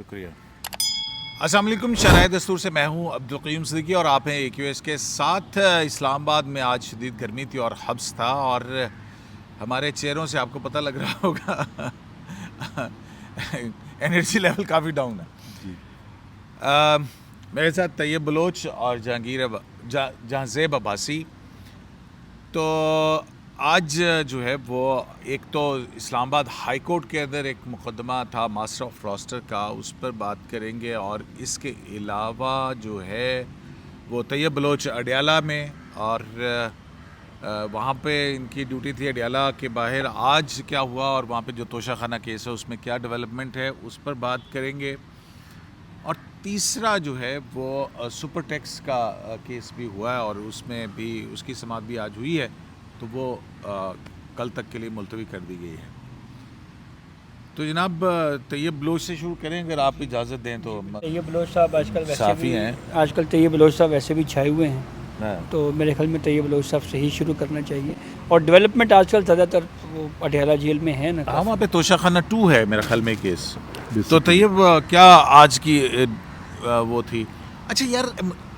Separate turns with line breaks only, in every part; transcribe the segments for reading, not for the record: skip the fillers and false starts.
شکریہ. السلام علیکم. شرائع دستور سے میں ہوں عبدالقیوم صدیقی اور آپ ہیں AQS کے ساتھ. اسلام آباد میں آج شدید گرمی تھی اور حبس تھا اور ہمارے چہروں سے آپ کو پتہ لگ رہا ہوگا انرجی لیول کافی ڈاؤن ہے. میرے ساتھ طیب بلوچ اور جہانزیب عباسی. تو آج جو ہے وہ ایک تو اسلام آباد ہائی کورٹ کے اندر ایک مقدمہ تھا ماسٹر آف راسٹر کا, اس پر بات کریں گے. اور اس کے علاوہ جو ہے وہ طیب بلوچ اڈیالہ میں, اور وہاں پہ ان کی ڈیوٹی تھی اڈیالہ کے باہر. آج کیا ہوا اور وہاں پہ جو توشہ خانہ کیس ہے اس میں کیا ڈیولپمنٹ ہے اس پر بات کریں گے. اور تیسرا جو ہے وہ سپر ٹیکس کا کیس بھی ہوا ہے اور اس میں بھی اس کی سماعت بھی آج ہوئی ہے, تو وہ کل تک کے لیے ملتوی کر دی گئی ہے. تو جناب طیب بلوچ سے شروع کریں اگر آپ اجازت دیں تو.
طیب بلوچ صاحب آج کل ویسے
صحافی
بھی
ہیں,
آج کل طیب بلوچ صاحب ویسے بھی چھائے ہوئے ہیں, تو میرے خیال میں طیب بلوچ صاحب سے ہی شروع کرنا چاہیے. اور ڈیولپمنٹ آج کل زیادہ تر وہ اڈیالہ جیل میں ہے نا.
ہاں, وہاں پہ توشہ خانہ 2 ہے میرے خیال میں کیس. تو طیب کیا آج کی وہ تھی. اچھا یار,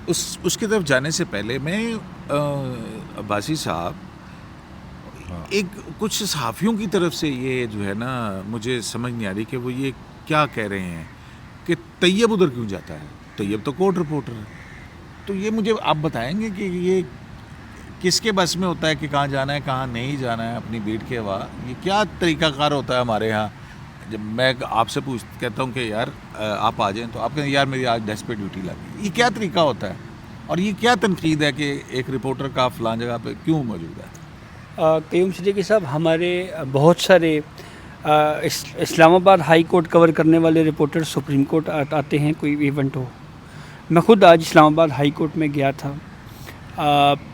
اس کی طرف جانے سے پہلے میں عباسی صاحب ایک کچھ صحافیوں کی طرف سے یہ جو ہے نا مجھے سمجھ نہیں آ رہی کہ وہ یہ کیا کہہ رہے ہیں کہ طیب ادھر کیوں جاتا ہے. طیب تو کورٹ رپورٹر ہے, تو یہ مجھے آپ بتائیں گے کہ یہ کس کے بس میں ہوتا ہے کہ کہاں جانا ہے کہاں نہیں جانا ہے اپنی بیٹ کے ہوا. یہ کیا طریقہ کار ہوتا ہے ہمارے یہاں. جب میں آپ سے کہتا ہوں کہ یار آپ آ جائیں تو آپ کہتے ہیں یار میری آج ڈیسک پہ ڈیوٹی لگی. یہ کیا طریقہ ہوتا ہے اور یہ کیا تنقید ہے کہ ایک رپورٹر کا فلاں جگہ پہ کیوں موجود ہے.
قیوم صدیقی صاحب, ہمارے بہت سارے اسلام آباد ہائی کورٹ کور کرنے والے رپورٹر سپریم کورٹ آتے ہیں کوئی ایونٹ ہو. میں خود آج اسلام آباد ہائی کورٹ میں گیا تھا.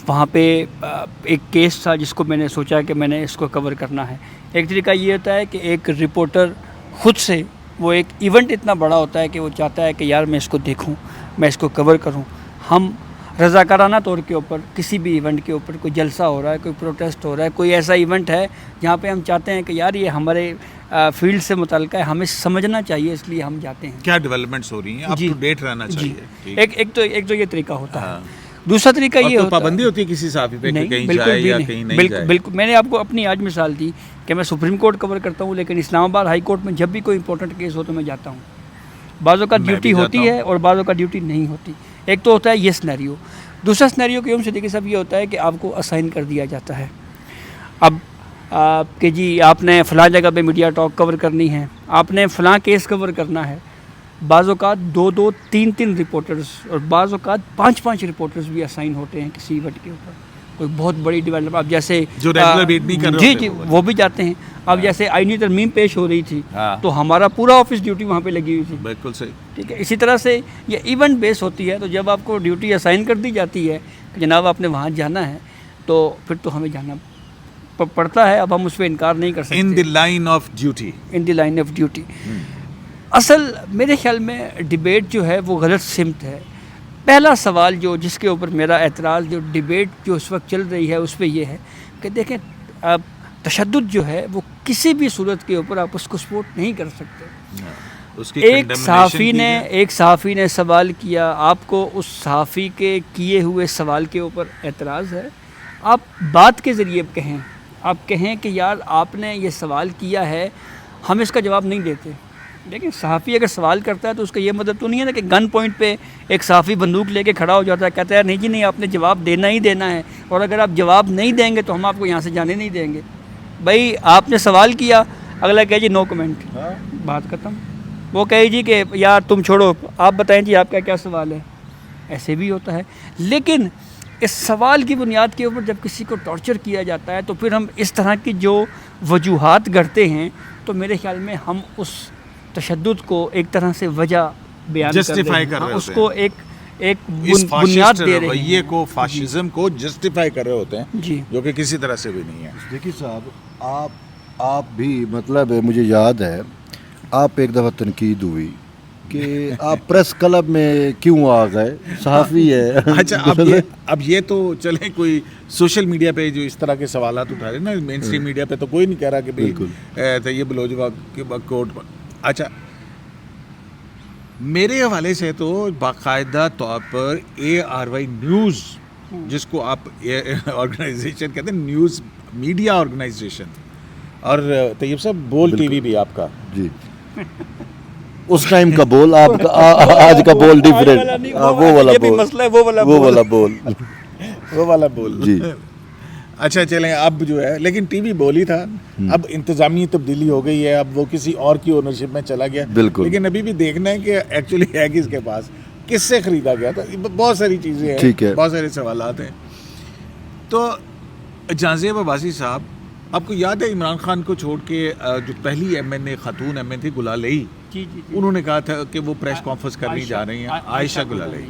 وہاں پہ ایک کیس تھا جس کو میں نے سوچا کہ میں نے اس کو کور کرنا ہے. ایک طریقہ یہ ہوتا ہے کہ ایک رپورٹر خود سے, وہ ایک ایونٹ اتنا بڑا ہوتا ہے کہ وہ چاہتا ہے کہ یار میں اس کو دیکھوں, میں اس کو کور کروں. ہم رضاکارانہ طور کے اوپر کسی بھی ایونٹ کے اوپر کوئی جلسہ ہو رہا ہے, کوئی پروٹیسٹ ہو رہا ہے, کوئی ایسا ایونٹ ہے جہاں پہ ہم چاہتے ہیں کہ یار یہ ہمارے فیلڈ سے متعلقہ ہے, ہمیں سمجھنا چاہیے, اس لیے ہم جاتے ہیں.
کیا ڈیولپمنٹس ہو رہی ہیں, اپ ٹو ڈیٹ رہنا چاہیے.
ایک تو یہ طریقہ ہوتا ہے. دوسرا طریقہ یہ ہوتا ہے
پابندی ہوتی ہے کسی صحافی پہ کہ کہیں جائے یا کہیں نہیں جائے.
بالکل. میں نے آپ کو اپنی آج مثال دی کہ میں سپریم کورٹ کور کرتا ہوں, لیکن اسلام آباد ہائی کورٹ میں جب بھی کوئی امپورٹنٹ کیس ہو تو میں جاتا ہوں. بعضوں کا ڈیوٹی ہوتی ہے اور بعضوں کا ڈیوٹی نہیں ہوتی. ایک تو ہوتا ہے یہ سنیریو. دوسرا سنیریو قیوم صدیقی صاحب یہ ہوتا ہے کہ آپ کو اسائن کر دیا جاتا ہے. اب کہ جی آپ نے فلاں جگہ پہ میڈیا ٹاک کور کرنی ہے, آپ نے فلاں کیس کور کرنا ہے. بعض اوقات 2 3 رپورٹرز اور بعض اوقات 5 رپورٹرز بھی اسائن ہوتے ہیں کسی ایونٹ کے اوپر. کوئی بہت بڑی ڈیولپمنٹ, اب جیسے
جو ریگولر بیٹ نہیں کر رہے
جی وہ بھی جاتے ہیں. اب جیسے آئینی ترمیم پیش ہو رہی تھی تو ہمارا پورا آفس ڈیوٹی وہاں پہ لگی ہوئی تھی.
بالکل صحیح.
ٹھیک ہے. اسی طرح سے یہ ایونٹ بیس ہوتی ہے, تو جب آپ کو ڈیوٹی اسائن کر دی جاتی ہے کہ جناب آپ نے وہاں جانا ہے, تو پھر تو ہمیں جانا پڑتا ہے. اب ہم اس پہ انکار نہیں کر سکتے.
ان دی لائن آف ڈیوٹی.
اصل میرے خیال میں ڈیبیٹ جو ہے وہ غلط سمت ہے. پہلا سوال جس کے اوپر میرا اعتراض, جو ڈیبیٹ جو اس وقت چل رہی ہے اس پہ یہ ہے کہ دیکھیں اب تشدد جو ہے وہ کسی بھی صورت کے اوپر آپ اس کو سپورٹ نہیں کر سکتے. ایک صحافی نے سوال کیا, آپ کو اس صحافی کے کیے ہوئے سوال کے اوپر اعتراض ہے, آپ بات کے ذریعے کہیں, آپ کہیں کہ یار آپ نے یہ سوال کیا ہے, ہم اس کا جواب نہیں دیتے. لیکن صحافی اگر سوال کرتا ہے تو اس کا یہ مطلب تو نہیں ہے نا کہ گن پوائنٹ پہ ایک صحافی بندوق لے کے کھڑا ہو جاتا ہے, کہتا ہے نہیں جی نہیں آپ نے جواب دینا ہی دینا ہے, اور اگر آپ جواب نہیں دیں گے تو ہم آپ کو یہاں سے جانے نہیں دیں گے. بھائی آپ نے سوال کیا, اگلا کہے جی نو کمنٹ, بات ختم. وہ کہے جی کہ یار تم چھوڑو, آپ بتائیں جی آپ کا کیا سوال ہے. ایسے بھی ہوتا ہے. لیکن اس سوال کی بنیاد کے اوپر جب کسی کو ٹارچر کیا جاتا ہے تو پھر ہم اس طرح کی جو وجوہات گھڑتے ہیں, تو میرے خیال میں ہم اس تشدد کو ایک طرح سے وجہ بیان
جسٹیفائی کر رہے ہیں,
اس کو ایک بنیاد دے رہے ہیں,
کو فاشزم کو جسٹیفائی کر رہے ہوتے ہیں,
جی,
جو کہ کسی طرح سے بھی نہیں ہے.
دیکھیے صاحب, آپ بھی مطلب مجھے یاد ہے آپ ایک دفعہ تنقید ہوئی کہ آپ پریس کلب میں کیوں آ گئے, صحافی ہے.
اچھا اب یہ تو چلیں کوئی سوشل میڈیا پہ جو اس طرح کے سوالات اٹھا رہے ہیں نا, مین اسٹریم میڈیا پہ تو کوئی نہیں کہہ رہا کہ بالکل طیب بلوچ کورٹ. اچھا میرے حوالے سے تو باقاعدہ طور پر ARY نیوز، جس کو آپ آرگنائزیشن کہتے ہیں، نیوز میڈیا آرگنائزیشن، اور طیب صاحب بول ٹی وی بھی آپ کا.
جی اس ٹائم کا بول، آپ کا آج کا بول ڈیفرنٹ، وہ والا بول،
مسئلہ ہے، وہ والا
وہ والا بول جی.
اچھا چلیں، اب جو ہے لیکن ٹی وی بول ہی تھا. اب انتظامی تبدیلی ہو گئی ہے، اب وہ کسی اور کی اونرشپ میں چلا گیا.
بالکل.
لیکن ابھی بھی دیکھنا ہے کہ ایکچولی ہے کس کے پاس، کس سے خریدا گیا تھا. بہت ساری چیزیں ہیں،
ٹھیک ہے،
بہت سارے سوالات ہیں. تو جہانزیب عباسی صاحب، آپ کو یاد ہے عمران خان کو چھوڑ کے جو پہلی MN خاتون MN تھی گلالئی، انہوں نے کہا تھا کہ وہ پریس کانفرنس کرنے جا رہی ہیں، عائشہ گلالئی.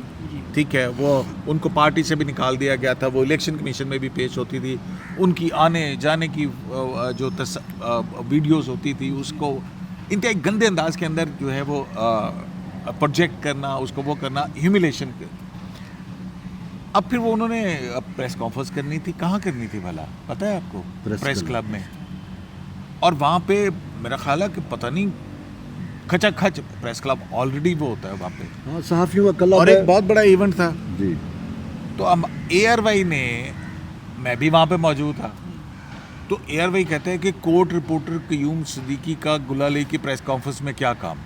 ٹھیک ہے، وہ ان کو پارٹی سے بھی نکال دیا گیا تھا، وہ الیکشن کمیشن میں بھی پیش ہوتی تھی. ان کی آنے جانے کی جو ویڈیوز ہوتی تھی، اس کو انتہائی گندے انداز کے اندر جو ہے وہ پروجیکٹ کرنا، اس کو وہ کرنا، ہیوملیشن. اب پھر وہ انہوں نے پریس کانفرنس کرنی تھی، کہاں کرنی تھی بھلا پتہ ہے آپ کو؟ پریس کلب میں. اور وہاں پہ میرا خیال ہے کہ پتہ نہیں کھچا کھچ پریس کلب آلریڈی وہ ہوتا ہے وہاں پہ،
ہاں صحافیوں کا کلب،
اور ایک بہت بڑا ایونٹ تھا
جی.
تو اب ARY نے، میں بھی وہاں پہ موجود تھا، تو ARY کہتے ہیں کہ کورٹ رپورٹر قیوم صدیقی کا گلالئی کی پریس کانفرنس میں کیا کام؟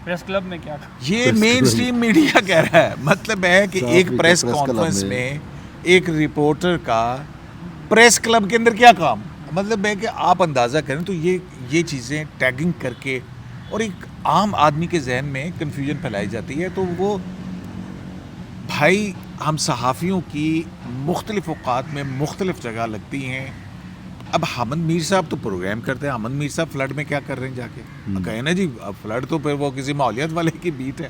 پریس کلب میں کیا؟
یہ مین سٹریم میڈیا کہہ رہا ہے. مطلب ہے کہ ایک پریس کانفرنس میں ایک رپورٹر کا پریس کلب کے اندر کیا کام؟ مطلب ہے کہ آپ اندازہ کریں تو یہ چیزیں ٹیگنگ کر کے، اور ایک عام آدمی کے ذہن میں کنفیوژن پھیلائی جاتی ہے. تو وہ بھائی، ہم صحافیوں کی مختلف اوقات میں مختلف جگہ لگتی ہیں. اب حامد میر صاحب تو پروگرام کرتے ہیں، حامد میر صاحب فلڈ میں کیا کر رہے ہیں جا کے؟ کہیں نا جی فلڈ تو پھر وہ کسی ماحولیات والے کی بیٹ ہے.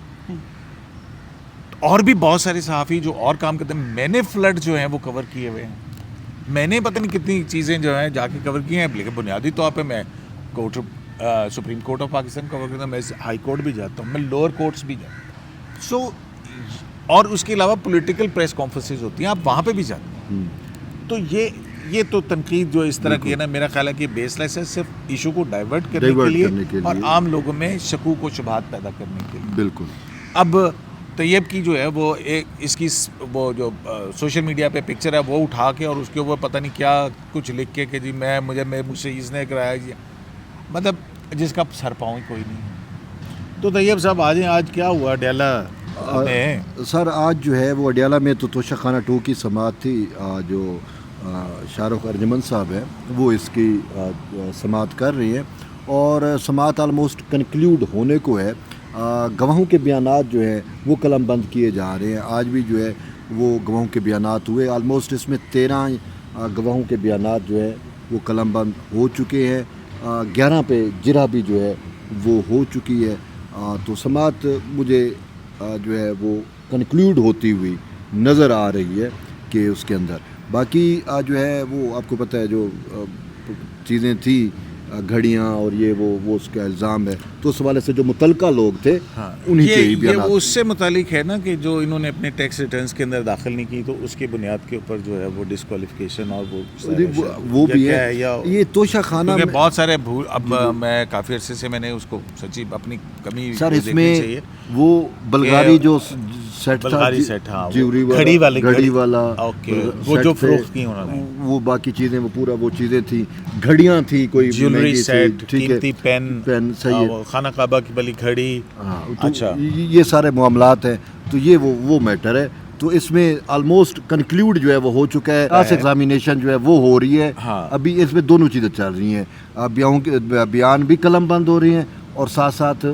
اور بھی بہت سارے صحافی جو اور کام کرتے ہیں. میں نے فلڈ جو ہیں وہ کور کیے ہوئے ہیں، میں نے پتہ نہیں کتنی چیزیں جو ہیں جا کے کور کی ہیں. لیکن بنیادی طور پہ میں سپریم کورٹ آف پاکستان کور کرتا ہوں، میں ہائی کورٹ بھی جاتا ہوں، میں لوور کورٹس بھی جاتا ہوں. اور اس کے علاوہ پولیٹیکل پریس کانفرنسز ہوتی ہیں، آپ وہاں پہ بھی جاتے ہیں. تو یہ تو تنقید جو اس طرح کی ہے نا، میرا خیال ہے کہ بیس لیس ہے، صرف ایشو کو ڈائیورٹ کرنے کے لیے اور عام لوگوں میں شکوک و شبہات پیدا کرنے کے لیے. بالکل. اب طیب کی جو ہے وہ اس کی وہ جو سوشل میڈیا پہ پکچر ہے وہ اٹھا کے اور اس کے اوپر پتہ نہیں کیا کچھ لکھ کے کہ جی مجھ سے اس نے کرایا جی، مطلب جس کا سر پاؤں ہی کوئی نہیں. تو طیب صاحب آج کیا ہوا اڈیالہ میں؟
سر آج جو ہے وہ اڈیالہ میں تو توشہ خانہ 2 کی سماعت تھی. جو شاہ رخ ارجمن صاحب ہیں وہ اس کی سماعت کر رہی ہیں، اور سماعت آلموسٹ کنکلیوڈ ہونے کو ہے. گواہوں کے بیانات جو ہیں وہ قلم بند کیے جا رہے ہیں. آج بھی جو ہے وہ گواہوں کے بیانات ہوئے. آلموسٹ اس میں 13 گواہوں کے بیانات جو ہے وہ قلم بند ہو چکے ہیں. 11 پہ جرح بھی جو ہے وہ ہو چکی ہے. تو سماعت مجھے جو ہے وہ کنکلیوڈ ہوتی ہوئی نظر آ رہی ہے کہ اس کے اندر باقی جو ہے وہ آپ کو پتہ ہے جو چیزیں تھیں، گھڑیاں اور یہ وہ اس کا الزام ہے، تو اس حوالے سے جو متعلقہ لوگ تھے انہی کے ہی بیانات.
یہ اس سے متعلق ہے نا کہ جو انہوں نے اپنے ٹیکس ریٹرنز کے اندر داخل نہیں کی تو اس کی بنیاد کے اوپر جو ہے وہ ڈسکوالیفیکیشن اور
وہ بھی ہے. یہ توشہ خانہ میں
بہت سارے اب میں کافی عرصے سے میں نے اس کو سچی اپنی کمی
سر اس میں وہ بلغاری جو سیٹ تھا، گھڑی والا
وہ جو فروخت کی انہوں نے،
وہ باقی چیزیں وہ پورا وہ چیزیں تھیں، گھڑیاں تھیں، کوئی
جیولری سیٹ، قیمتی پین، خانہ کعبہ کی بلی گھڑی.
اچھا یہ سارے معاملات ہیں. تو یہ وہ میٹر ہے. تو اس میں آلموسٹ کنکلیوڈ جو ہے وہ ہو چکا ہے. کراس ایگزامینیشن جو ہے وہ ہو رہی ہے. ابھی اس میں دونوں چیزیں چل رہی ہیں. بیان بھی قلم بند ہو رہی ہیں اور ساتھ ساتھ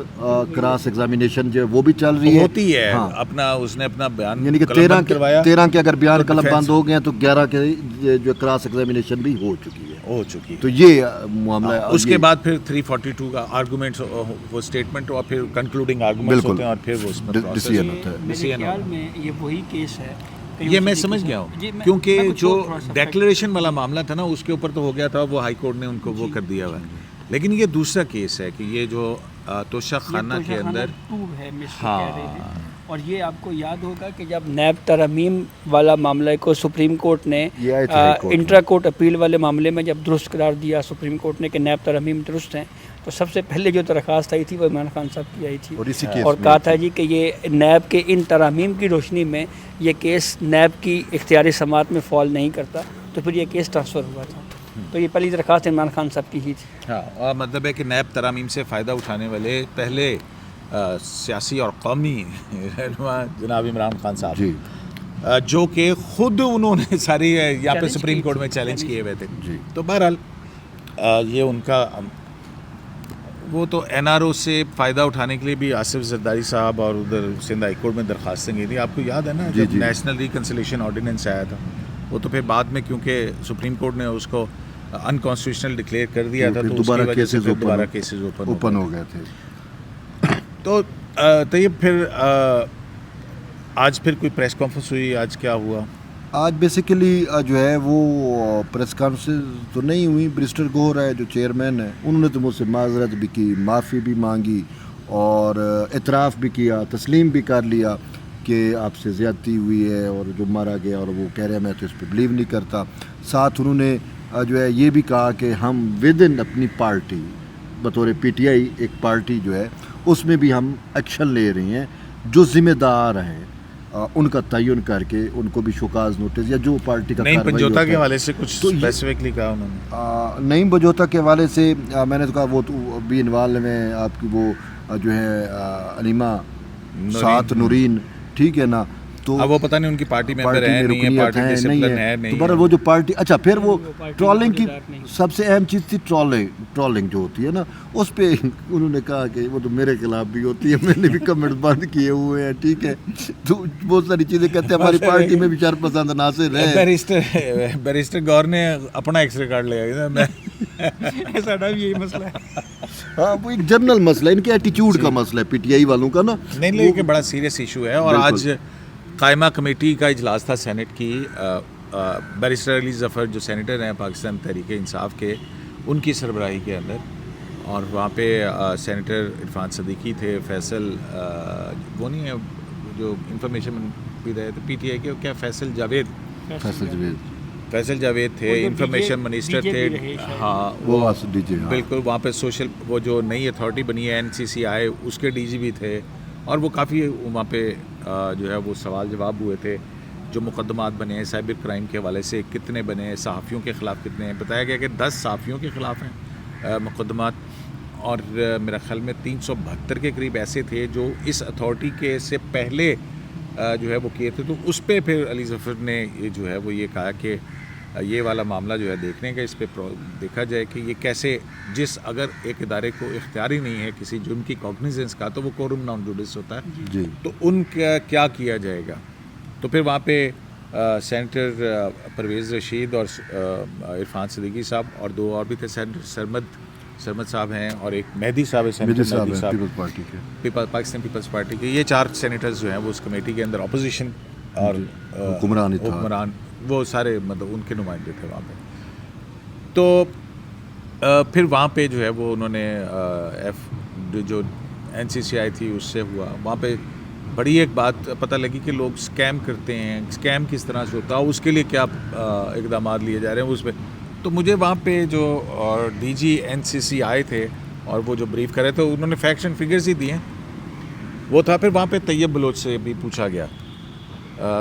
کراس ایگزامینیشن جو ہے وہ بھی چل رہی ہے.
ہوتی ہے اپنا اس نے اپنا بیان
یعنی کہ 13 کے اگر بیان قلم بند ہو گئے ہیں تو 11 کے جو کراس ایگزامینیشن بھی ہو چکی ہے. تو یہ معاملہ ہے.
اس کے بعد پھر 342 کا آرگومنٹس، وہ سٹیٹمنٹ اور پھر کنکلوڈنگ آرگومنٹس ہوتے ہیں اور پھر وہ اس میں
ڈیسیژن ہوتا ہے.
میرے خیال میں یہ وہی کیس ہے.
یہ میں سمجھ گیا ہوں کیونکہ جو ڈیکلریشن والا معاملہ تھا نا اس کے اوپر تو ہو گیا تھا، وہ ہائی کورٹ نے ان کو وہ کر دیا ہوا ہے. لیکن یہ دوسرا کیس ہے کہ یہ جو توشہ خانہ کے اندر
اور یہ آپ کو یاد ہوگا کہ جب نیب ترمیم والا معاملے کو سپریم کورٹ نے انٹرا کورٹ اپیل والے معاملے میں جب درست قرار دیا سپریم کورٹ نے کہ نیب ترمیم درست ہیں، تو سب سے پہلے جو درخواست آئی تھی وہ عمران خان صاحب کی آئی تھی
اور اسی کیس
اور
میں
کہا تھا جی کہ یہ نیب کے ان ترامیم کی روشنی میں یہ کیس نیب کی اختیاری سماعت میں فال نہیں کرتا، تو پھر یہ کیس ٹرانسفر ہوا تھا. تو یہ پہلی درخواست عمران خان صاحب کی ہی تھی.
ہاں، اور مطلب ہے کہ نیب ترامیم سے فائدہ اٹھانے والے پہلے سیاسی اور قومی رہنما جناب عمران خان صاحب،
جی
جو کہ خود انہوں نے ساری یہاں پہ
چیلنج
سپریم
کی
کورٹ
تھی،
میں چیلنج
چیلنج
کیے ہوئے تھے.
جی
تو بہرحال یہ ان کا وہ تو این آر او سے فائدہ اٹھانے کے لیے بھی آصف زرداری صاحب اور ادھر سندھ ہائی کورٹ میں درخواستیں کی تھی. آپ کو یاد ہے نا
جی
جب
جی
نیشنل ریکنسلیشن آرڈیننس آیا تھا، وہ تو پھر بعد میں کیونکہ سپریم کورٹ نے اس کو انکانسٹیٹیوشنل ڈکلیئر کر دیا تھا،
پھر
تو اس کی وجہ سے پھر دوبارہ
دوبارہ
کیسز
اوپن ہو گئے تھے.
تو طیب پھر آج پھر کوئی پریس کانفرنس ہوئی، آج کیا ہوا؟
آج بیسیکلی جو ہے وہ پریس کانفرنس تو نہیں ہوئی. برسٹر گوہر ہے جو چیئرمین ہے، انہوں نے تو مجھ سے معذرت بھی کی، معافی بھی مانگی اور اعتراف بھی کیا، تسلیم بھی کر لیا کہ آپ سے زیادتی ہوئی ہے اور جو مارا گیا، اور وہ کہہ رہے ہیں میں تو اس پہ بلیو نہیں کرتا. ساتھ انہوں نے جو ہے یہ بھی کہا کہ ہم ود ان اپنی پارٹی بطور پی ٹی آئی ایک پارٹی جو ہے اس میں بھی ہم ایکشن لے رہے ہیں، جو ذمہ دار ہیں ان کا تعین کر کے ان کو بھی شوکاز نوٹس یا جو پارٹی کا
نئی
کارروائی
پنجوتا
ہوتا
کے
ہے.
حوالے سے کچھ
تو یہ-
اسپیسیفکلی کہا انہوں نے؟
نعیم بجوتا کے حوالے سے میں نے تو کہا وہ تو بھی انوالو میں آپ کی وہ جو ہے علیمہ سات نورین، ٹھیک ہے نا. تو
اب وہ پتہ نہیں ان کی پارٹی ممبر
پارٹی
ہے
میں
نہیں ہے،
رکنیت
پارٹی
ہے
ڈسپلن ہے
نہیں
نہیں
ہے. تو بہرحال
ہے.
وہ جو پارٹی اچھا پھر وہ
پارٹی
ٹرولنگ کی
دار نہیں.
سب سے اہم چیز تھی ٹرولنگ جو ہوتی ہے نا، اس پہ انہوں نے کہا کہ وہ تو میرے خلاف بھی ہوتی ہے، میں نے بھی کمنٹ بند کیے ہوئے ہیں، ٹھیک ہے. تو بہت ساری چیزیں کہتے ہیں ہماری پارٹی میں بھی شر پسند عناصر ہے.
بیرسٹر گور نے اپنا ایکس رے کارڈ لیا میں
ساڈا بھی یہی مسئلہ ہے.
ہاں وہ ایک جنرل مسئلہ ہے، ان کے ایٹیچیوڈ کا مسئلہ ہے پی ٹی آئی والوں کا نا.
نہیں لیکن بڑا سیریس ایشو ہے. اور
بالکل.
آج قائمہ کمیٹی کا اجلاس تھا سینٹ کی. بیرسٹر علی ظفر جو سینیٹر ہیں پاکستان تحریک انصاف کے، ان کی سربراہی کے اندر، اور وہاں پہ سینیٹر عرفان صدیقی تھے، فیصل وہ نہیں ہے جو انفارمیشن بھی رہے تھے پی ٹی آئی کے، کیا فیصل جاوید فیصل جاوید تھے، انفارمیشن منسٹر تھے. ہاں
وہ ڈی جے
بالکل وہاں پہ سوشل وہ جو نئی اتھارٹی بنی ہے NCCI، اس کے ڈی جی بھی تھے. اور وہ کافی وہاں پہ جو ہے وہ سوال جواب ہوئے تھے. جو مقدمات بنے ہیں سائبر کرائم کے حوالے سے کتنے بنے ہیں، صحافیوں کے خلاف کتنے ہیں. بتایا گیا کہ 10 صحافیوں کے خلاف ہیں مقدمات، اور میرا خیال میں 372 کے قریب ایسے تھے جو اس اتھارٹی کے سے پہلے جو ہے وہ کیے تھے. تو اس پہ پھر علی ظفر نے یہ جو ہے وہ یہ کہا کہ یہ والا معاملہ جو ہے دیکھنے کا، اس پہ دیکھا جائے کہ یہ کیسے، اگر ایک ادارے کو اختیار ہی نہیں ہے کسی جرم کی کوگنیزنس کا، تو وہ کورم نان جوڈس ہوتا ہے.
جی
تو ان کا کیا کیا جائے گا. تو پھر وہاں پہ سینیٹر پرویز رشید اور عرفان صدیقی صاحب اور 2 اور بھی تھے، سینیٹر سرمد صاحب ہیں اور ایک مہدی صاحب ہے، سینیٹر مہدی صاحب
پیپلز پارٹی کے
پاکستان پیپلز پارٹی کے. یہ 4 سینیٹرز جو ہیں وہ اس کمیٹی کے اندر اپوزیشن اور حکمران وہ سارے مطلب ان کے نمائندے تھے وہاں پہ. تو پھر وہاں پہ جو ہے وہ انہوں نے جو NCCI تھی اس سے ہوا. وہاں پہ بڑی ایک بات پتہ لگی کہ لوگ اسکیم کرتے ہیں، اسکیم کس طرح سے ہوتا ہے، اس کے لیے کیا اقدامات لیے جا رہے ہیں اس پہ. تو مجھے وہاں پہ جو DG NCCI تھے اور وہ جو بریف کر رہے تھے، انہوں نے فیکٹس اینڈ فگرز ہی دیے. وہ تھا. پھر وہاں پہ طیب بلوچ سے بھی پوچھا گیا.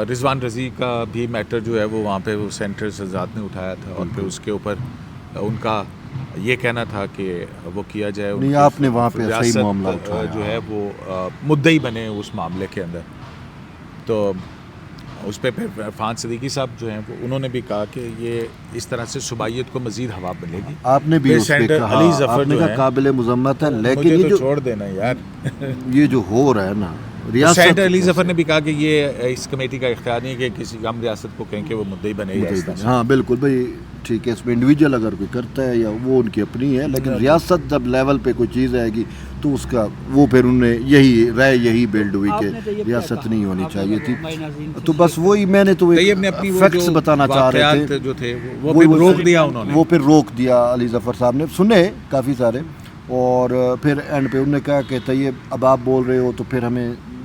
رضوان رضی کا بھی میٹر جو ہے وہ وہاں پہ وہ سینٹر سزاد نے اٹھایا تھا، اور پھر اس کے اوپر ان کا یہ کہنا تھا کہ وہ کیا جائے.
نہیں، آپ نے وہاں پہ صحیح معاملہ اٹھایا
جو ہے وہ مدعی بنے اس معاملے کے اندر. تو اس پہ پھر عرفان صدیقی صاحب جو ہیں انہوں نے بھی کہا کہ یہ اس طرح سے صوبائیت کو مزید ہوا ملے گی.
آپ نے بھی اس پہ کہا،
علی ظفر
آپ نے
جو
کہا
ہے
قابل مذمت ہے، لیکن
مجھے
یہ
تو
جو
چھوڑ دینا یار.
یہ جو ہو رہا ہے نا ریاست،
سینیٹر علی ظفر نے بھی کہا کہ یہ اس کمیٹی کا اختیار نہیں ہے کہ کسی ہم ریاست کو کہیں کہ وہ مدعی بنے.
ہاں بالکل بھائی ٹھیک ہے، اس میں انڈیویجول اگر کوئی کرتا ہے یا وہ ان کی اپنی ہے، لیکن ریاست جب لیول پہ کوئی چیز آئے گی تو اس کا وہ پھر انہوں نے یہی بلڈ ہوئی کہ ریاست نہیں ہونی چاہیے تھی. تو بس وہی میں نے تو فیکٹس بتانا چاہ رہے تھے
جو تھے وہ پھر روک دیا انہوں نے.
وہ پھر روک دیا علی ظفر صاحب نے، سنے کافی سارے. اور پھر اینڈ پہ انہوں نے کہا کہ طیب اب آپ بول رہے ہو تو پھر ہمیں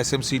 SMC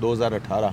2018,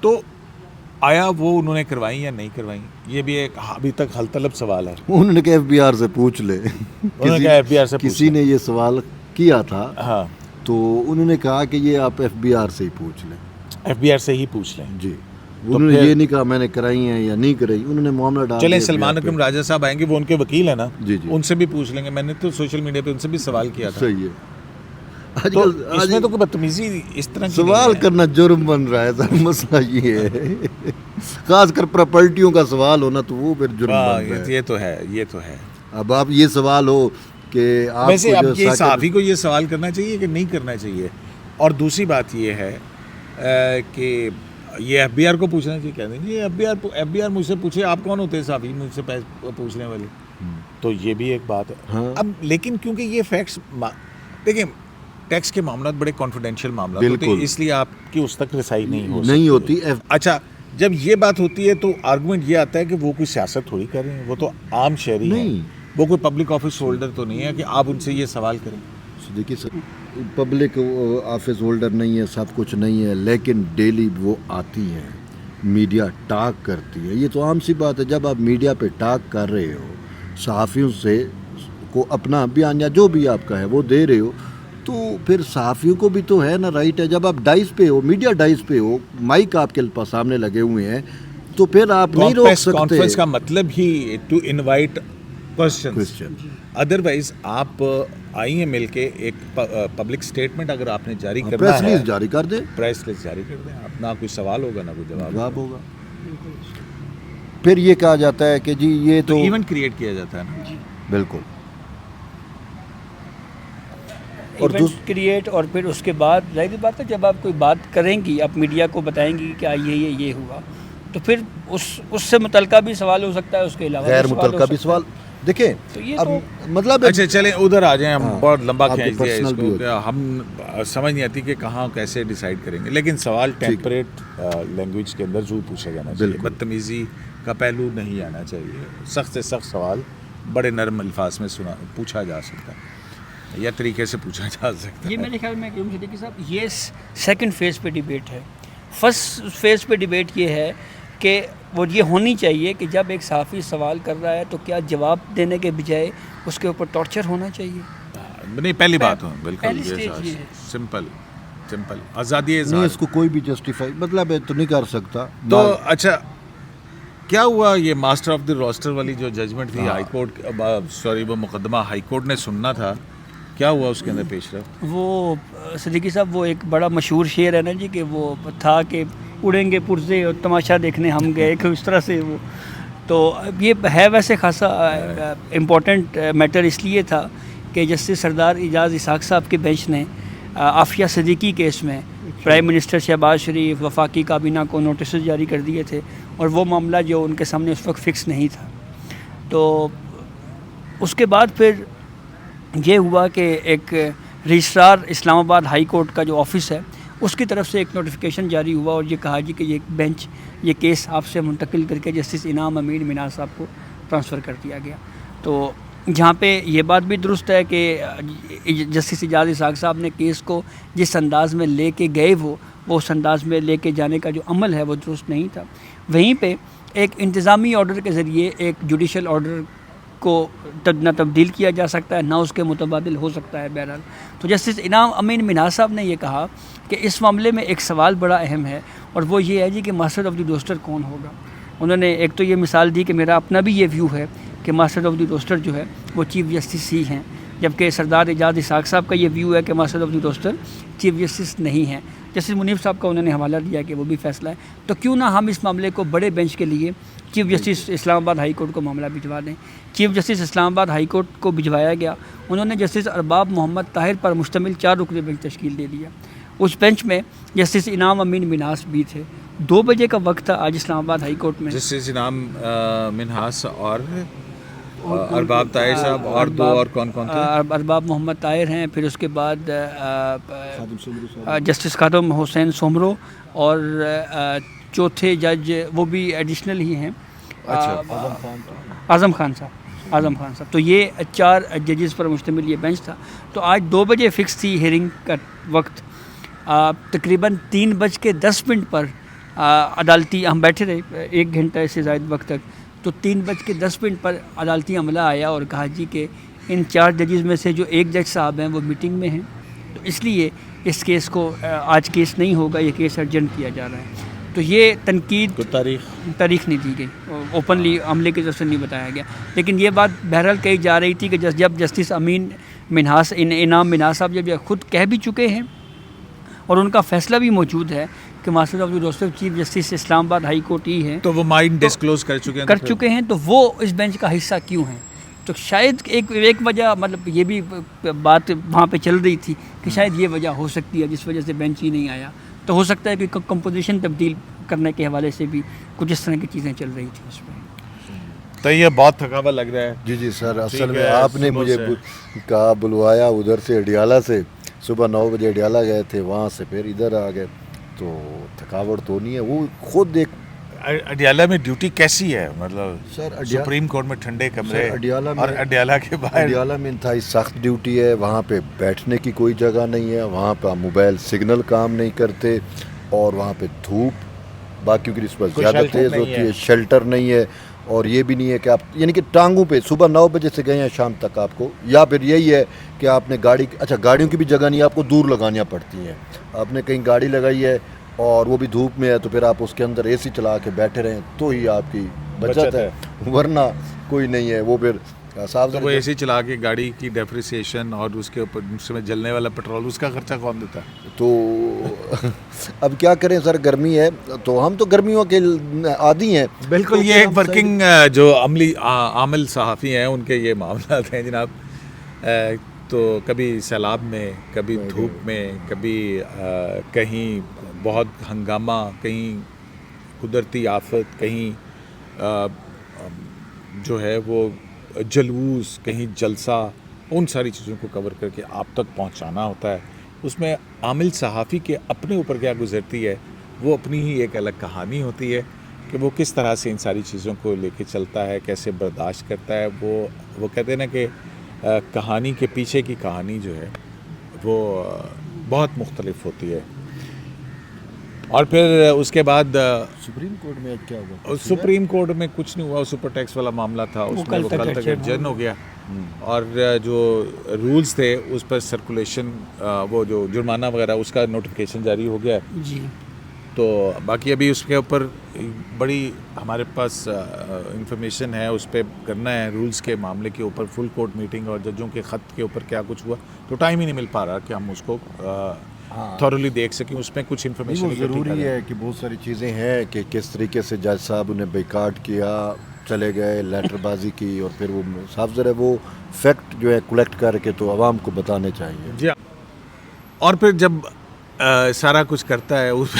تو آیا وہ انہوں نے کروائی یا نہیں کروائی؟ یہ بھی ایک ابھی تک حل طلب سوال ہے.
انہوں نے کہا ایف بی آر سے پوچھ لے.
انہوں نے کہا FBR سے پوچھ
کسی نے یہ سوال کیا تھا
ہاں
تو انہوں نے کہا کہ یہ آپ ایف بی آر سے ہی پوچھ لیں.
FBR سے ہی پوچھ لیں.
جی انہوں نے یہ نہیں کہا میں نے کرائی ہیں یا نہیں کرائی, انہوں نے معاملہ ڈال
چلیں
دیا
سلمان
FBR پہ.
اکرم راجہ صاحب آئیں گے, وہ ان کے وکیل ہیں نا,
جی جی
ان سے بھی پوچھ لیں گے. میں نے تو سوشل میڈیا پہ ان سے بھی سوال کیا تھا.
صحیح ہے. آج
تو
کل
اس میں تو کوئی بدتمیزی اس طرح کی
سوال
نہیں ہے.
کرنا جرم بن رہا ہے سر, مسئلہ یہ ہے. خاص کر پراپرٹیوں کا سوال ہونا تو وہ پھر جرم
ہاں،
بن رہا ہے.
یہ تو ہے, یہ تو ہے.
اب آپ یہ سوال ہو کہ آپ
ویسے
کو
اب
جو
یہ
ساکر-
صحافی کو یہ سوال کرنا چاہیے کہ نہیں کرنا چاہیے؟ اور دوسری بات یہ ہے کہ یہ FBR کو پوچھنا چاہیے. کہتے ہیں یہ FBR مجھ سے پوچھے, آپ کون ہوتے ہیں صحافی مجھ سے پوچھنے والے؟ تو یہ بھی ایک بات ہے.
ہاں.
اب لیکن کیونکہ یہ فیکٹس دیکھیں, ٹیکس کے معاملات بڑے کانفیڈینشیل معاملات ہوتے ہیں,
بالکل.
اس لیے آپ کی اس تک رسائی نہیں ہو
نہیں ہوتی.
اچھا, جب یہ بات ہوتی ہے تو آرگومنٹ یہ آتا ہے کہ وہ کوئی سیاست تھوڑی کر رہے ہیں, وہ تو عام شہری ہیں,
نہیں.
وہ کوئی پبلک آفس ہولڈر تو نہیں ہے کہ آپ ان سے یہ سوال کریں.
دیکھیے سر, پبلک آفس ہولڈر نہیں ہے, سب کچھ نہیں ہے, لیکن ڈیلی وہ آتی ہیں, میڈیا ٹاک کرتی ہے. یہ تو عام سی بات ہے. جب آپ میڈیا پہ ٹاک کر رہے ہو, صحافیوں سے کو اپنا بیان یا جو بھی آپ کا ہے وہ دے رہے ہو, تو پھر صحافیوں کو بھی تو ہے نا رائٹ ہے. جب آپ ڈائس پہ ہو, میڈیا ڈائس پہ ہو, مائک آپ کے پاس سامنے لگے ہوئے ہیں, تو پھر آپ نہیں روک سکتے.
کانفرنس کا مطلب ہی ٹو انوائٹ کوسچن. ادروائز آپ آئی ہیں مل کے ایک پبلک اسٹیٹمنٹ اگر آپ نے جاری کرنا
پریس
ہے,
ریلیز جاری کر دیں,
پریس ریلیز جاری کر دیں. آپ نہ کوئی سوال ہوگا نہ کوئی جواب
ہوگا. پھر یہ کہا جاتا ہے کہ جی یہ
تو
تو
ایونٹ کریٹ کیا جاتا ہے نا.
بالکل.
ایونٹ کریٹ, اور پھر اس کے بعد ظاہر بات ہے جب آپ کوئی بات کریں گی, آپ میڈیا کو بتائیں گی کہ یہ ہوا, تو پھر اس سے متعلقہ بھی سوال ہو سکتا ہے, اس کے علاوہ
غیر متعلقہ بھی سوال. دیکھیں
تو یہ
اب
تو
مطلب
اچھا چلیں ادھر آ جائیں, ہم بہت لمبا
آپ کے
کھینچ دیا اس
personal بھی
کو,
ہوتے ہیں.
ہم سمجھ نہیں آتی کہ کہاں کیسے ڈیسائیڈ کریں گے. لیکن سوال ٹیمپریٹ لینگویج کے اندر ضرور پوچھا جانا چاہیے. بدتمیزی کا پہلو نہیں آنا چاہیے. سخت سے سخت سوال بڑے نرم الفاظ میں پوچھا جا سکتا ہے, یا طریقے سے پوچھا جا سکتا ہے.
یہ میرے خیال میں صدیقی صاحب یہ سیکنڈ فیز پہ ڈیبیٹ ہے. فرسٹ فیز پہ ڈیبیٹ یہ ہے کہ وہ یہ ہونی چاہیے کہ جب ایک صحافی سوال کر رہا ہے تو کیا جواب دینے کے بجائے اس کے اوپر ٹارچر ہونا چاہیے.
نہیں, پہلی بات ہو بالکل
پہلی سٹیج یہ ہے.
سمپل آزادی
نہیں,
اظہار.
اس کو کوئی بھی جسٹیفائی مطلب ہے تو نہیں کر سکتا.
تو اچھا کیا ہوا یہ ماسٹر آف دی روسٹر والی جو ججمنٹ تھی ہائی کورٹ, سوری وہ مقدمہ ہائی کورٹ نے سننا تھا, کیا ہوا اس کے اندر پیش رفت؟
وہ صدیقی صاحب وہ ایک بڑا مشہور شعر ہے نا جی, کہ وہ تھا کہ اڑیں گے پرزے اور تماشا دیکھنے ہم گئے, کہ اس طرح سے وہ. تو یہ ہے ویسے خاصا امپورٹنٹ میٹر اس لیے تھا کہ جسٹس سردار اعجاز اسحاق صاحب کے بینچ نے عافیہ صدیقی کیس میں پرائم منسٹر شہباز شریف, وفاقی کابینہ کو نوٹسز جاری کر دیے تھے, اور وہ معاملہ جو ان کے سامنے اس وقت فکس نہیں تھا. تو اس کے بعد پھر یہ ہوا کہ ایک رجسٹرار اسلام آباد ہائی کورٹ کا جو آفس ہے اس کی طرف سے ایک نوٹیفیکیشن جاری ہوا, اور یہ کہا جی کہ یہ بینچ یہ کیس آپ سے منتقل کر کے جسٹس انعام امین مناز صاحب کو ٹرانسفر کر دیا گیا. تو جہاں پہ یہ بات بھی درست ہے کہ جسٹس اعجاز اسحاق صاحب نے کیس کو جس انداز میں لے کے گئے وہ اس انداز میں لے کے جانے کا جو عمل ہے وہ درست نہیں تھا. وہیں پہ ایک انتظامی آرڈر کے ذریعے ایک جوڈیشل آرڈر کو نہ تبدیل کیا جا سکتا ہے, نہ اس کے متبادل ہو سکتا ہے. بہرحال تو جسٹس انعام امین مناز صاحب نے یہ کہا کہ اس معاملے میں ایک سوال بڑا اہم ہے, اور وہ یہ ہے جی کہ ماسٹر آف دی روسٹر کون ہوگا. انہوں نے ایک تو یہ مثال دی کہ میرا اپنا بھی یہ ویو ہے کہ ماسٹر آف دی روسٹر جو ہے وہ چیف جسٹس ہی ہیں, جبکہ سردار اعجاز اسحاق صاحب کا یہ ویو ہے کہ master of the roster chief justice نہیں ہیں. جسٹس منیف صاحب کا انہوں نے حوالہ دیا کہ وہ بھی فیصلہ ہے. تو کیوں نہ ہم اس معاملے کو بڑے بینچ کے لیے چیف جسٹس اسلام آباد ہائی کورٹ کو معاملہ بھجوا دیں. چیف جسٹس اسلام آباد ہائی کورٹ کو بھجوایا گیا. انہوں نے جسٹس ارباب محمد طاہر پر مشتمل 4 رکنی بینچ تشکیل دے دیا. اس بینچ میں جسٹس انعام امین مناس بھی تھے. 2 بجے کا وقت تھا آج اسلام آباد ہائی کورٹ میں.
جسٹس انعام منہاس اور ارباب طاہر صاحب, اور 2 اور کون تھے؟
ارباب محمد طاہر ہیں, پھر اس کے بعد جسٹس خادم حسین سومرو, اور چوتھے جج وہ بھی ایڈیشنل ہی ہیں, اعظم خان صاحب. تو یہ 4 ججز پر مشتمل یہ بینچ تھا. تو آج 2 بجے فکس تھی ہیئرنگ کا وقت. تقریباً 3:10 پر عدالتی ہم بیٹھے رہے 1 گھنٹہ سے زائد وقت تک، تو 3:10 پر عدالتی عملہ آیا اور کہا جی کہ ان 4 ججز میں سے جو 1 جج صاحب ہیں وہ میٹنگ میں ہیں، تو اس لیے اس کیس کو آج کیس نہیں ہوگا، یہ کیس ارجنٹ کیا جا رہا ہے. تو یہ تنقید تاریخ نہیں دی گئی، اوپنلی عملے کی طرف سے نہیں بتایا گیا. لیکن یہ بات بہرحال کہی جا رہی تھی کہ جب جسٹس امین منہاس انعام منہاس صاحب جب خود کہہ بھی چکے ہیں اور ان کا فیصلہ بھی موجود ہے کہ ماسٹر عبد الروف چیف جسٹس اسلام آباد ہائی کورٹ ہی ہیں،
تو وہ مائنڈ ڈسکلوز کر چکے ہیں،
تو وہ اس بینچ کا حصہ کیوں ہیں؟ تو شاید ایک وجہ، مطلب یہ بھی بات وہاں پہ چل رہی تھی کہ شاید یہ وجہ ہو سکتی ہے جس وجہ سے بینچ ہی نہیں آیا. تو ہو سکتا ہے کہ کمپوزیشن تبدیل کرنے کے حوالے سے بھی کچھ اس طرح کی چیزیں چل رہی تھیں اس پہ.
تو یہ بہت تھکاوا لگ رہا ہے.
جی سر، اصل میں آپ نے مجھے کہا بلوایا ادھر سے اڈیالہ سے، صبح 9 بجے اڈیالہ گئے تھے، وہاں سے پھر ادھر آ گئے، تو تھکاوٹ تو نہیں ہے. وہ خود ایک
اڈیالہ میں ڈیوٹی کیسی ہے؟ مطلب
سر
سپریم کورٹ میں ٹھنڈے کمرے اور
اڈیالہ
کے باہر
اڈیالہ میں انتہائی سخت ڈیوٹی ہے. وہاں پہ بیٹھنے کی کوئی جگہ نہیں ہے، وہاں پہ موبائل سگنل کام نہیں کرتے، اور وہاں پہ دھوپ باقیوں کی نسبت زیادہ تیز ہوتی ہے، شیلٹر نہیں ہے. اور یہ بھی نہیں ہے کہ آپ یعنی کہ ٹانگوں پہ صبح 9 بجے سے گئے ہیں شام تک آپ کو، یا پھر یہی ہے کہ آپ نے گاڑیوں کی بھی جگہ نہیں ہے، آپ کو دور لگانیاں پڑتی ہیں. آپ نے کہیں گاڑی لگائی ہے اور وہ بھی دھوپ میں ہے، تو پھر آپ اس کے اندر اے سی چلا کے بیٹھے رہیں تو ہی آپ کی بچت ہے، ورنہ کوئی نہیں ہے. وہ پھر صاف
وہ اے سی چلا کے گاڑی کی ڈیپریسیشن اور اس کے اوپر اس میں جلنے والا پیٹرول، اس کا خرچہ کون دیتا ہے؟
تو اب کیا کریں سر، گرمی ہے تو ہم تو گرمیوں کے عادی ہیں.
بالکل. یہ ایک ورکنگ جو عامل صحافی ہیں ان کے یہ معاملات ہیں جناب. تو کبھی سیلاب میں، کبھی دھوپ میں، کبھی کہیں بہت ہنگامہ، کہیں قدرتی آفت، کہیں جو ہے وہ جلوس، کہیں جلسہ، ان ساری چیزوں کو کور کر کے آپ تک پہنچانا ہوتا ہے. اس میں عامل صحافی کے اپنے اوپر کیا گزرتی ہے وہ اپنی ہی ایک الگ کہانی ہوتی ہے کہ وہ کس طرح سے ان ساری چیزوں کو لے کے چلتا ہے، کیسے برداشت کرتا ہے. وہ کہتے ہیں نا کہ کہانی کے پیچھے کی کہانی جو ہے وہ بہت مختلف ہوتی ہے. اور پھر اس کے بعد
سپریم کورٹ میں کیا ہوا؟
سپریم کورٹ میں کچھ نہیں ہوا. سپر ٹیکس والا معاملہ تھا، اس میں وہ کل تک ایڈجرن ہو گیا، اور جو رولز تھے اس پر سرکولیشن، وہ جو جرمانہ وغیرہ اس کا نوٹیفیکیشن جاری ہو گیا
جی.
تو باقی ابھی اس کے اوپر بڑی ہمارے پاس انفارمیشن ہے، اس پہ کرنا ہے رولز کے معاملے کے اوپر فل کورٹ میٹنگ اور ججوں کے خط کے اوپر کیا کچھ ہوا، تو ٹائم ہی نہیں مل پا رہا کہ ہم اس کو تھورلی دیکھ سکیں. اس میں کچھ انفارمیشن
ضروری ہے کہ بہت ساری چیزیں ہیں کہ کس طریقے سے جج صاحب انہیں بیکاٹ کیا، چلے گئے، لیٹر بازی کی، اور پھر وہ صاحب ذرا وہ فیکٹ جو ہے کلیکٹ کر کے تو عوام کو بتانے چاہیے.
جی. اور پھر جب سارا کچھ کرتا ہے اس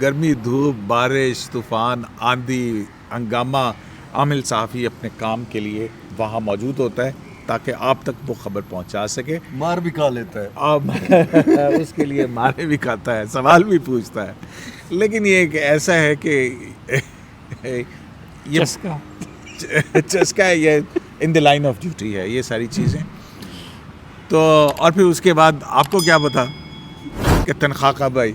گرمی، دھوپ، بارش، طوفان، آندھی، ہنگامہ، عامل صحافی اپنے کام کے لیے وہاں موجود ہوتا ہے تاکہ آپ تک وہ خبر پہنچا سکے.
مار بھی کھا لیتا ہے،
اس کے لیے مارے بھی کھاتا ہے، سوال بھی پوچھتا ہے. لیکن یہ ایک ایسا ہے کہ یہ چسکا ہے، یہ ان دی لائن آف ڈیوٹی ہے یہ ساری چیزیں. تو اور پھر اس کے بعد آپ کو کیا پتا کہ تنخواہ کب آئی.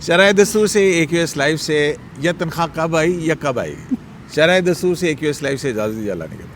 شرح دستور سے AQS لائیو سے یا تنخواہ کب آئی یا کب آئی. شرح دستور سے AQS لائیو سے اجازت دی جانے کے بعد